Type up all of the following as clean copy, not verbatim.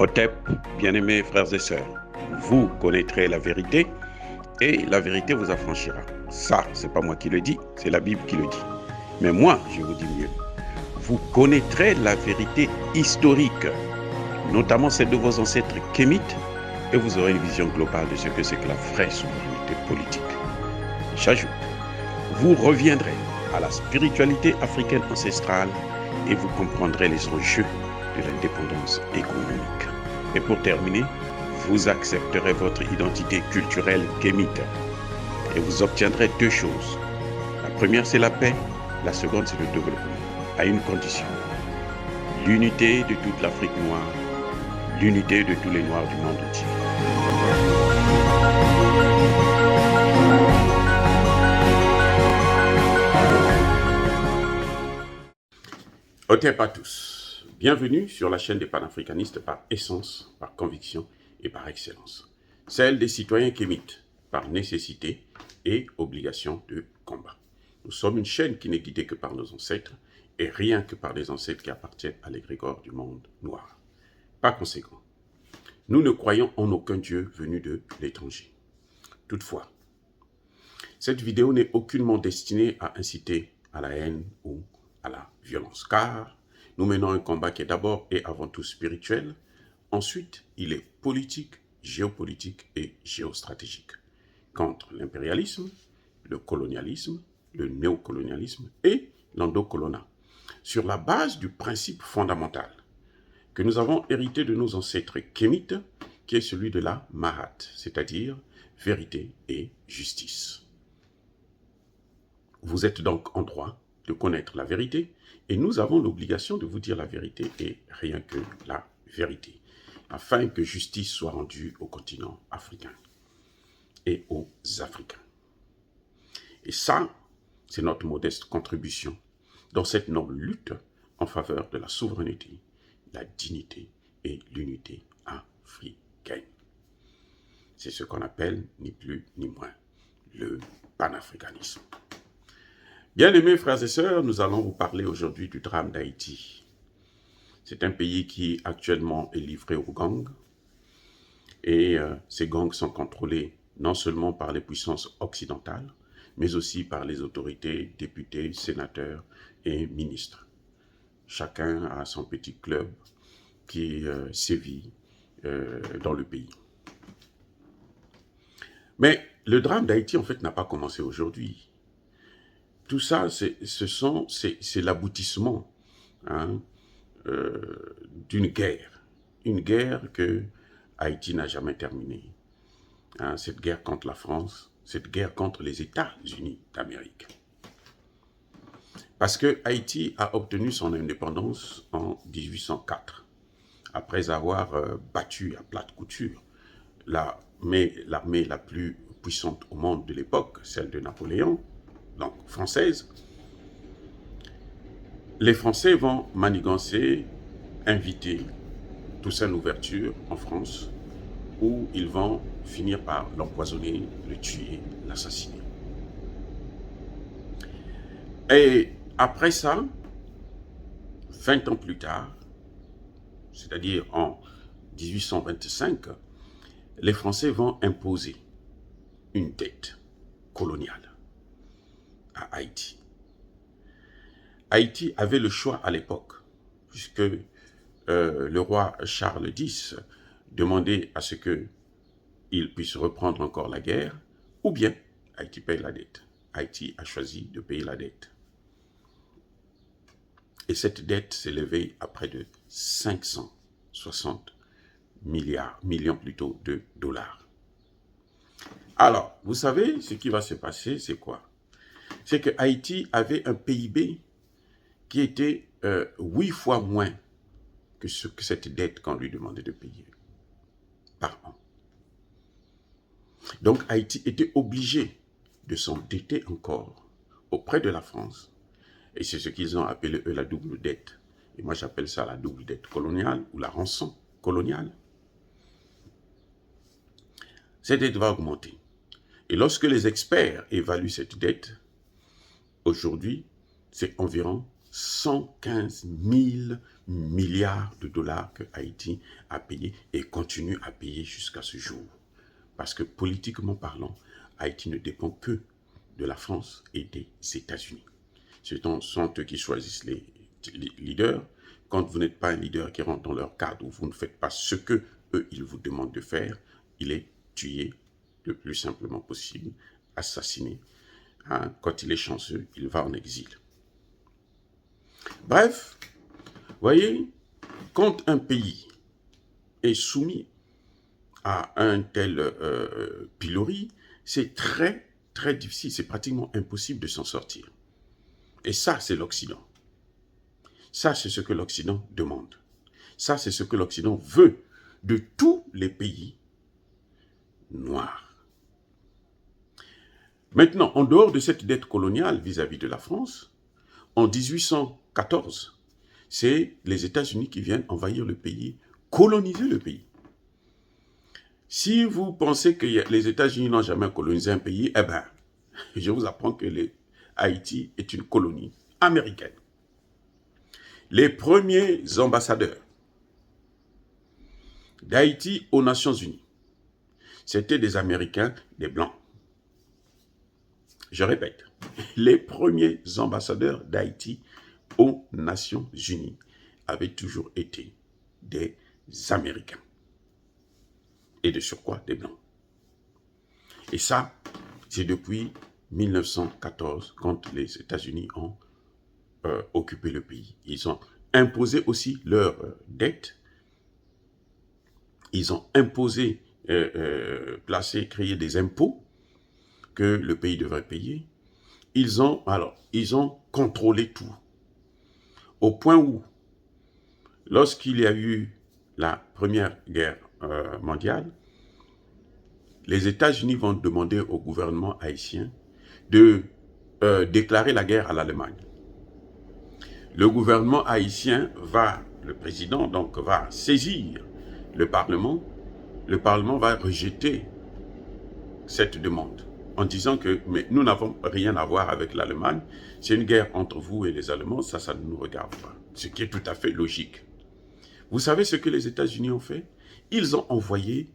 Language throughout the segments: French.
Hotep, bien-aimés frères et sœurs, vous connaîtrez la vérité et la vérité vous affranchira. Ça, c'est pas moi qui le dis, c'est la Bible qui le dit. Mais moi, je vous dis mieux. Vous connaîtrez la vérité historique, notamment celle de vos ancêtres kémites, et vous aurez une vision globale de ce que c'est que la vraie souveraineté politique. J'ajoute, vous reviendrez à la spiritualité africaine ancestrale et vous comprendrez les enjeux de l'indépendance économique. Et pour terminer, vous accepterez votre identité culturelle kémite et vous obtiendrez deux choses. La première, c'est la paix. La seconde, c'est le développement, à une condition. L'unité de toute l'Afrique noire, l'unité de tous les Noirs du monde entier. Hotep à tous. Bienvenue sur la chaîne des panafricanistes par essence, par conviction et par excellence. Celle des citoyens kémites, par nécessité et obligation de combat. Nous sommes une chaîne qui n'est guidée que par nos ancêtres et rien que par des ancêtres qui appartiennent à l'égrégore du monde noir. Par conséquent, nous ne croyons en aucun Dieu venu de l'étranger. Toutefois, cette vidéo n'est aucunement destinée à inciter à la haine ou à la violence, car nous menons un combat qui est d'abord et avant tout spirituel, ensuite il est politique, géopolitique et géostratégique, contre l'impérialisme, le colonialisme, le néocolonialisme et l'endocolonat, sur la base du principe fondamental que nous avons hérité de nos ancêtres kémites, qui est celui de la Mahat, c'est-à-dire vérité et justice. Vous êtes donc en droit de connaître la vérité et nous avons l'obligation de vous dire la vérité et rien que la vérité, afin que justice soit rendue au continent africain et aux Africains. Et ça, c'est notre modeste contribution dans cette noble lutte en faveur de la souveraineté, la dignité et l'unité africaine. C'est ce qu'on appelle, ni plus ni moins, le panafricanisme. Bien-aimés frères et sœurs, nous allons vous parler aujourd'hui du drame d'Haïti. C'est un pays qui actuellement est livré aux gangs et ces gangs sont contrôlés non seulement par les puissances occidentales, mais aussi par les autorités, députés, sénateurs et ministres. Chacun a son petit club qui sévit dans le pays. Mais le drame d'Haïti, en fait, n'a pas commencé aujourd'hui. Tout ça, c'est l'aboutissement d'une guerre. Une guerre que Haïti n'a jamais terminée. Cette guerre contre la France, cette guerre contre les États-Unis d'Amérique. Parce que Haïti a obtenu son indépendance en 1804, après avoir battu à plate couture l'armée la plus puissante au monde de l'époque, celle de Napoléon, donc française. Les Français vont manigancer, inviter Toussaint Louverture en France, où ils vont finir par l'empoisonner, le tuer, l'assassiner. Et après ça, 20 ans plus tard, c'est-à-dire en 1825, les Français vont imposer une dette coloniale à Haïti. Haïti avait le choix à l'époque, puisque le roi Charles X demandait à ce qu'il puisse reprendre encore la guerre, ou bien Haïti paye la dette. Haïti a choisi de payer la dette. Et cette dette s'élevait à près de 560 millions plutôt de dollars. Alors, vous savez, ce qui va se passer, c'est quoi? C'est que Haïti avait un PIB qui était 8 fois moins que cette dette qu'on lui demandait de payer par an. Donc Haïti était obligé de s'endetter encore auprès de la France. Et c'est ce qu'ils ont appelé, eux, la double dette. Et moi, j'appelle ça la double dette coloniale ou la rançon coloniale. Cette dette va augmenter. Et lorsque les experts évaluent cette dette, aujourd'hui, c'est environ 115 000 milliards de dollars que Haïti a payé et continue à payer jusqu'à ce jour. Parce que politiquement parlant, Haïti ne dépend que de la France et des États-Unis. Ce sont eux qui choisissent les leaders. Quand vous n'êtes pas un leader qui rentre dans leur cadre ou vous ne faites pas ce que eux ils vous demandent de faire, il est tué le plus simplement possible, assassiné. Hein? Quand il est chanceux, il va en exil. Bref, voyez, quand un pays est soumis à un tel pilori, c'est très, très difficile, c'est pratiquement impossible de s'en sortir. Et ça, c'est l'Occident. Ça, c'est ce que l'Occident demande. Ça, c'est ce que l'Occident veut de tous les pays noirs. Maintenant, en dehors de cette dette coloniale vis-à-vis de la France, en 1814, c'est les États-Unis qui viennent envahir le pays, coloniser le pays. Si vous pensez que les États-Unis n'ont jamais colonisé un pays, eh bien, je vous apprends que Haïti est une colonie américaine. Les premiers ambassadeurs d'Haïti aux Nations Unies, c'était des Américains, des Blancs. Je répète, les premiers ambassadeurs d'Haïti aux Nations Unies avaient toujours été des Américains. Et de surcroît, des Blancs. Et ça, c'est depuis 1914, quand les États-Unis ont occupé le pays. Ils ont imposé aussi leurs dettes. Ils ont imposé, créé des impôts que le pays devrait payer. Ils ont contrôlé tout. Au point où, lorsqu'il y a eu la Première Guerre mondiale, les États-Unis vont demander au gouvernement haïtien de déclarer la guerre à l'Allemagne. Le gouvernement haïtien le président donc va saisir le Parlement va rejeter cette demande en disant que mais nous n'avons rien à voir avec l'Allemagne, c'est une guerre entre vous et les Allemands, ça ne nous regarde pas. Ce qui est tout à fait logique. Vous savez ce que les États-Unis ont fait? Ils ont envoyé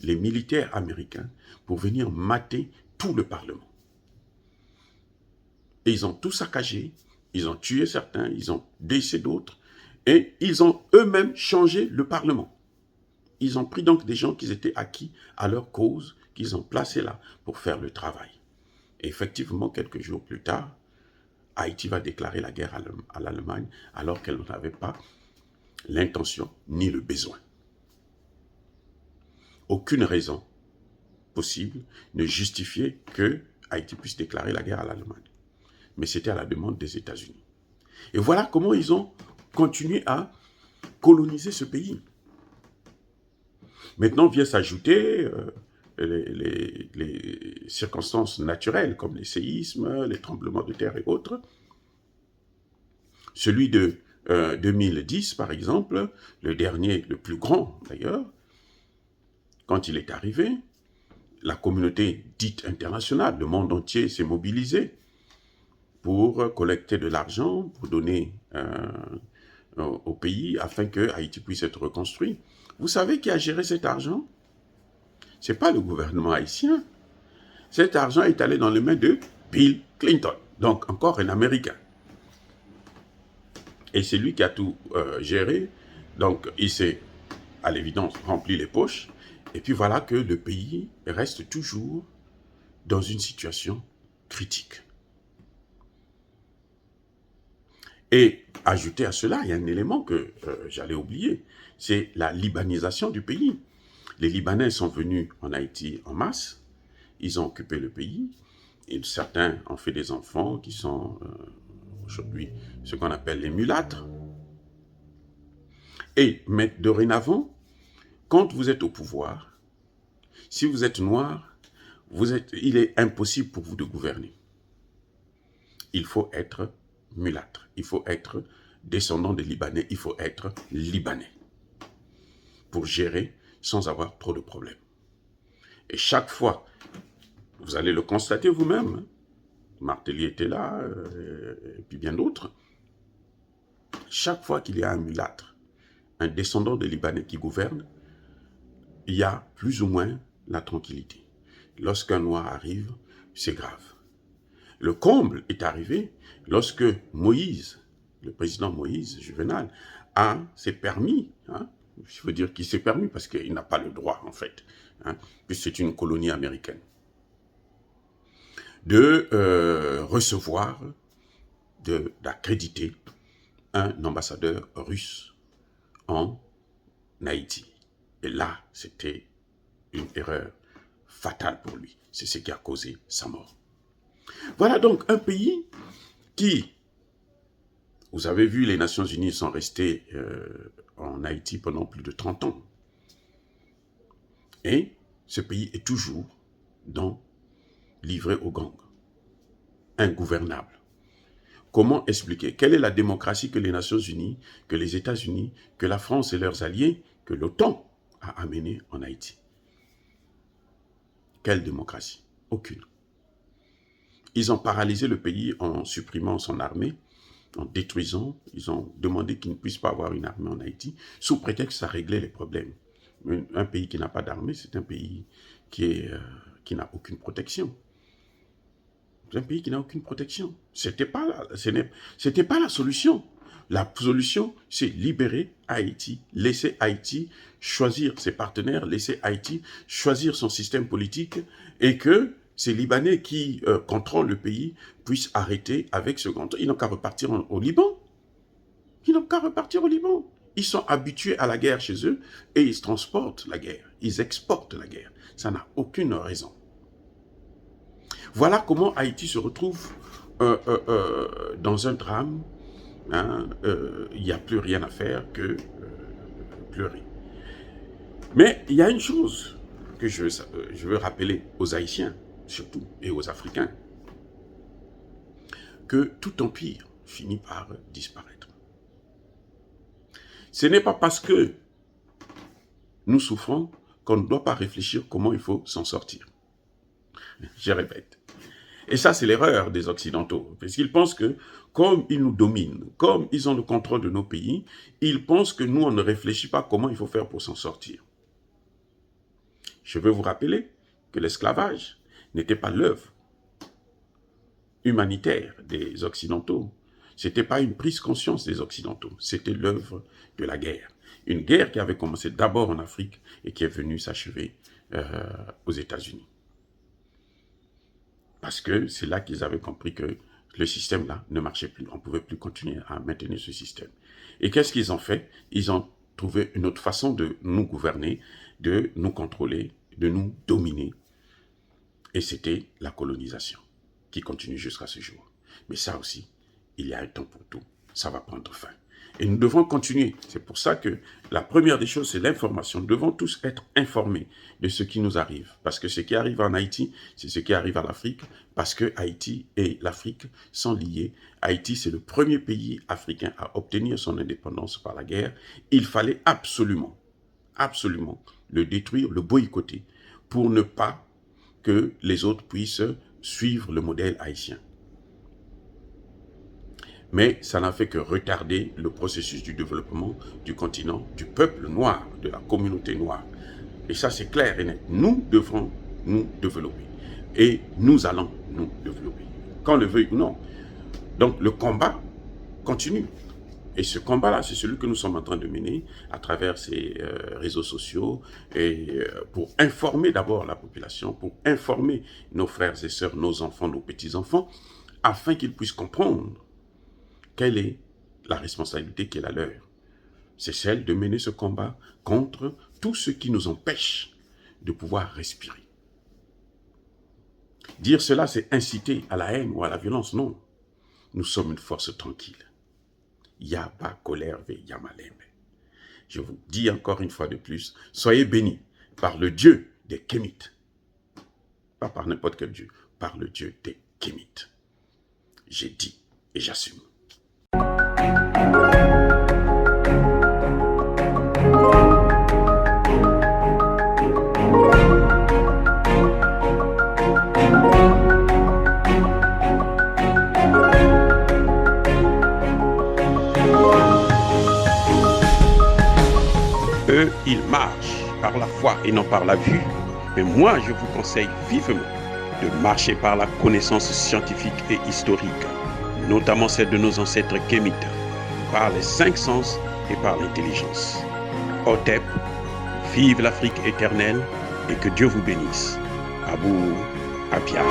les militaires américains pour venir mater tout le Parlement. Et ils ont tout saccagé, ils ont tué certains, ils ont blessé d'autres, et ils ont eux-mêmes changé le Parlement. Ils ont pris donc des gens qui étaient acquis à leur cause, qu'ils ont placés là pour faire le travail. Et effectivement, quelques jours plus tard, Haïti va déclarer la guerre à l'Allemagne alors qu'elle n'avait pas l'intention ni le besoin. Aucune raison possible ne justifiait que Haïti puisse déclarer la guerre à l'Allemagne. Mais c'était à la demande des États-Unis. Et voilà comment ils ont continué à coloniser ce pays. Maintenant vient s'ajouter les circonstances naturelles comme les séismes, les tremblements de terre et autres. Celui de 2010, par exemple, le dernier, le plus grand d'ailleurs, quand il est arrivé, la communauté dite internationale, le monde entier s'est mobilisé pour collecter de l'argent, pour donner au pays afin que Haïti puisse être reconstruit. Vous savez qui a géré cet argent? Ce n'est pas le gouvernement haïtien. Cet argent est allé dans les mains de Bill Clinton, donc encore un Américain. Et c'est lui qui a tout géré. Donc il s'est, à l'évidence, rempli les poches. Et puis voilà que le pays reste toujours dans une situation critique. Et ajouté à cela, il y a un élément que j'allais oublier, c'est la libanisation du pays. Les Libanais sont venus en Haïti en masse, ils ont occupé le pays, et certains ont fait des enfants qui sont aujourd'hui ce qu'on appelle les mulâtres. Mais dorénavant, quand vous êtes au pouvoir, si vous êtes noir, il est impossible pour vous de gouverner. Il faut être mulâtre, il faut être descendant des Libanais, il faut être Libanais pour gérer sans avoir trop de problèmes. Et chaque fois, vous allez le constater vous-même, Martelly était là, et puis bien d'autres. Chaque fois qu'il y a un mulâtre, un descendant de Libanais qui gouverne, il y a plus ou moins la tranquillité. Lorsqu'un noir arrive, c'est grave. Le comble est arrivé lorsque Moïse, le président Moïse, Juvenal, s'est permis, je veux dire qu'il s'est permis parce qu'il n'a pas le droit en fait, puisque c'est une colonie américaine, de recevoir, d'accréditer un ambassadeur russe en Haïti. Et là, c'était une erreur fatale pour lui. C'est ce qui a causé sa mort. Voilà donc un pays qui, vous avez vu, les Nations Unies sont restées en Haïti pendant plus de 30 ans. Et ce pays est toujours livré aux gangs, ingouvernable. Comment expliquer? Quelle est la démocratie que les Nations Unies, que les États-Unis, que la France et leurs alliés, que l'OTAN a amené en Haïti? Quelle démocratie? Aucune. Ils ont paralysé le pays en supprimant son armée, en détruisant. Ils ont demandé qu'il ne puisse pas avoir une armée en Haïti, sous prétexte que ça réglait les problèmes. Un pays qui n'a pas d'armée, c'est un pays qui n'a aucune protection. C'est un pays qui n'a aucune protection. C'était pas la solution. La solution, c'est libérer Haïti, laisser Haïti choisir ses partenaires, laisser Haïti choisir son système politique et que ces Libanais qui contrôlent le pays puissent arrêter avec ce contrôle. Ils n'ont qu'à repartir au Liban. Ils n'ont qu'à repartir au Liban. Ils sont habitués à la guerre chez eux et ils transportent la guerre. Ils exportent la guerre. Ça n'a aucune raison. Voilà comment Haïti se retrouve dans un drame. Il n'y a plus rien à faire que pleurer. Mais il y a une chose que je veux rappeler aux Haïtiens, surtout, et aux Africains, que tout empire finit par disparaître. Ce n'est pas parce que nous souffrons qu'on ne doit pas réfléchir comment il faut s'en sortir. Je répète. Et ça, c'est l'erreur des Occidentaux. Parce qu'ils pensent que, comme ils nous dominent, comme ils ont le contrôle de nos pays, ils pensent que nous, on ne réfléchit pas comment il faut faire pour s'en sortir. Je veux vous rappeler que l'esclavage n'était pas l'œuvre humanitaire des Occidentaux. Ce n'était pas une prise conscience des Occidentaux. C'était l'œuvre de la guerre. Une guerre qui avait commencé d'abord en Afrique et qui est venue s'achever aux États-Unis. Parce que c'est là qu'ils avaient compris que le système-là ne marchait plus. On ne pouvait plus continuer à maintenir ce système. Et qu'est-ce qu'ils ont fait? Ils ont trouvé une autre façon de nous gouverner, de nous contrôler, de nous dominer. Et c'était la colonisation, qui continue jusqu'à ce jour. Mais ça aussi, il y a un temps pour tout. Ça va prendre fin. Et nous devons continuer. C'est pour ça que la première des choses, c'est l'information. Nous devons tous être informés de ce qui nous arrive. Parce que ce qui arrive en Haïti, c'est ce qui arrive à l'Afrique. Parce que Haïti et l'Afrique sont liés. Haïti, c'est le premier pays africain à obtenir son indépendance par la guerre. Il fallait absolument le détruire, le boycotter, pour ne pas que les autres puissent suivre le modèle haïtien. Mais ça n'a fait que retarder le processus du développement du continent, du peuple noir, de la communauté noire. Et ça, c'est clair et net. Nous devrons nous développer. Et nous allons nous développer, qu'on le veuille ou non. Donc, le combat continue. Et ce combat-là, c'est celui que nous sommes en train de mener à travers ces réseaux sociaux et pour informer d'abord la population, pour informer nos frères et sœurs, nos enfants, nos petits-enfants, afin qu'ils puissent comprendre quelle est la responsabilité qui est la leur. C'est celle de mener ce combat contre tout ce qui nous empêche de pouvoir respirer. Dire cela, c'est inciter à la haine ou à la violence. Non. Nous sommes une force tranquille. Yaba colère ve Yamalembe. Je vous dis encore une fois de plus, soyez bénis par le Dieu des Kémites. Pas par n'importe quel Dieu, par le Dieu des Kémites. J'ai dit et j'assume. Eux, ils marchent par la foi et non par la vue. Mais moi, je vous conseille vivement de marcher par la connaissance scientifique et historique, notamment celle de nos ancêtres kémites, par les 5 sens et par l'intelligence. Hotep, vive l'Afrique éternelle et que Dieu vous bénisse. Abou Apia.